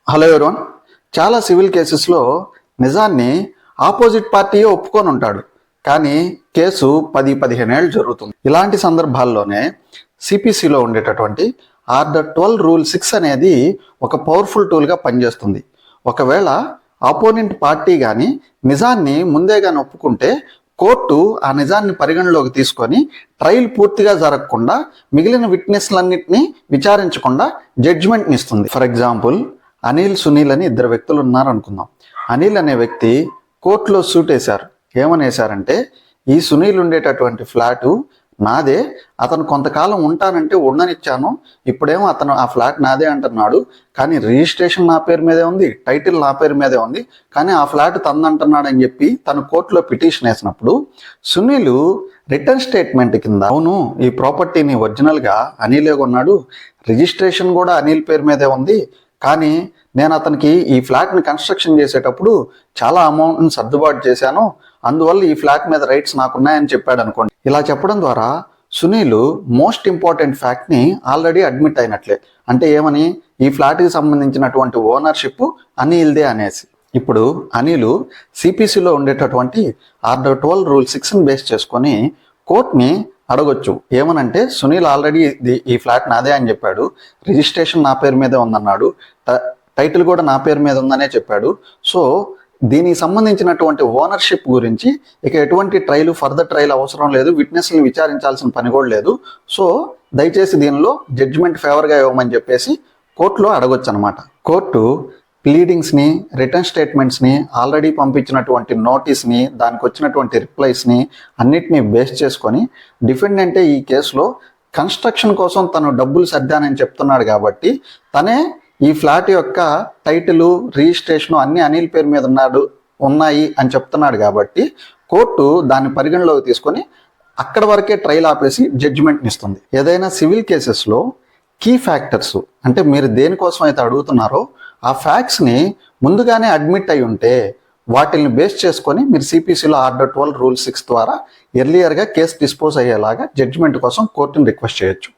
Hello everyone. చాలా civil కేసెస్లో నిజాన్ని ఆపోజిట్ పార్టీయే ఒప్పుకొని ఉంటాడు, కానీ కేసు 10-15 ఏళ్ళు జరుగుతుంది. ఇలాంటి సందర్భాల్లోనే సిపిసిలో ఉండేటటువంటి ఆర్డర్ 12 రూల్ 6 అనేది ఒక పవర్ఫుల్ టూల్గా పనిచేస్తుంది. ఒకవేళ ఆపోనెంట్ పార్టీ కానీ నిజాన్ని ముందే కానీ ఒప్పుకుంటే కోర్టు ఆ నిజాన్ని పరిగణలోకి తీసుకొని ట్రయల్ పూర్తిగా జరగకుండా మిగిలిన విట్నెస్లన్నింటినీ విచారించకుండా జడ్జిమెంట్ని ఇస్తుంది. ఫర్ ఎగ్జాంపుల్, అనిల్, సునీల్ అని 2 వ్యక్తులు ఉన్నారు అనుకుందాం. అనిల్ అనే వ్యక్తి కోర్టులో సూట్ వేశారు. ఏమని వేశారంటే, ఈ సునీల్ ఉండేటటువంటి ఫ్లాటు నాదే, అతను కొంతకాలం ఉంటానంటే ఉండనిచ్చాను, ఇప్పుడేమో అతను ఆ ఫ్లాట్ నాదే అంటున్నాడు, కానీ రిజిస్ట్రేషన్ నా పేరు మీదే ఉంది, టైటిల్ నా పేరు మీదే ఉంది, కానీ ఆ ఫ్లాట్ తందంటున్నాడు అని చెప్పి తను కోర్టులో పిటిషన్ వేసినప్పుడు సునీల్ రిటర్న్ స్టేట్మెంట్ కింద, అవును ఈ ప్రాపర్టీని ఒరిజినల్గా అనిలే కొన్నాడు, రిజిస్ట్రేషన్ కూడా అనిల్ పేరు మీదే ఉంది, కానీ నేను అతనికి ఈ ఫ్లాట్ని కన్స్ట్రక్షన్ చేసేటప్పుడు చాలా అమౌంట్ని సర్దుబాటు చేశాను, అందువల్ల ఈ ఫ్లాట్ మీద రైట్స్ నాకున్నాయని చెప్పాడు అనుకోండి. ఇలా చెప్పడం ద్వారా సునీల్ మోస్ట్ ఇంపార్టెంట్ ఫ్యాక్ట్ని ఆల్రెడీ అడ్మిట్ అయినట్లే. అంటే ఏమని, ఈ ఫ్లాట్కి సంబంధించినటువంటి ఓనర్షిప్ అనిల్దే అనేసి. ఇప్పుడు అనిల్ సిపిసిలో ఉండేటటువంటి ఆర్డర్ 12 రూల్ 6ని బేస్ చేసుకొని కోర్టుని అడగొచ్చు. ఏమనంటే, సునీల్ ఆల్రెడీ ఈ ఫ్లాట్ నాదే అని చెప్పాడు, రిజిస్ట్రేషన్ నా పేరు మీదే ఉందన్నాడు, టైటిల్ కూడా నా పేరు మీద ఉందనే చెప్పాడు. సో దీనికి సంబంధించినటువంటి ఓనర్షిప్ గురించి ఇక ఎటువంటి ఫర్దర్ ట్రయల్ అవసరం లేదు, విట్నెస్ని విచారించాల్సిన పని కూడా లేదు. సో దయచేసి దీనిలో జడ్జిమెంట్ ఫేవర్గా ఇవ్వమని చెప్పేసి కోర్టులో అడగొచ్చు అనమాట. కోర్టు ప్లీడింగ్స్ని, రిటర్న్ స్టేట్మెంట్స్ని, ఆల్రెడీ పంపించినటువంటి నోటీస్ని, దానికి వచ్చినటువంటి రిప్లైస్ని అన్నిటినీ బేస్ చేసుకొని డిఫెండెంటే ఈ కేసులో కన్స్ట్రక్షన్ కోసం తను డబ్బులు సర్దానని చెప్తున్నాడు కాబట్టి తనే ఈ ఫ్లాట్ యొక్క టైటిల్, రిజిస్ట్రేషన్ అన్ని అనిల్ పేరు మీద ఉన్నాయి అని చెప్తున్నాడు కాబట్టి కోర్టు దాన్ని పరిగణలోకి తీసుకొని అక్కడ వరకే ట్రయల్ ఆపేసి జడ్జిమెంట్ని ఇస్తుంది. ఏదైనా సివిల్ కేసెస్లో కీ ఫ్యాక్టర్స్, అంటే మీరు దేనికోసం అయితే అడుగుతున్నారో ఆ ఫ్యాక్ట్స్ని ముందుగానే అడ్మిట్ అయి ఉంటే వాటిని బేస్ చేసుకొని మీరు సిపిసిలో ఆర్డర్ 12 రూల్ 6 ద్వారా ఎర్లియర్గా కేసు డిస్పోజ్ అయ్యేలాగా జడ్జిమెంట్ కోసం కోర్టుని రిక్వెస్ట్ చేయొచ్చు.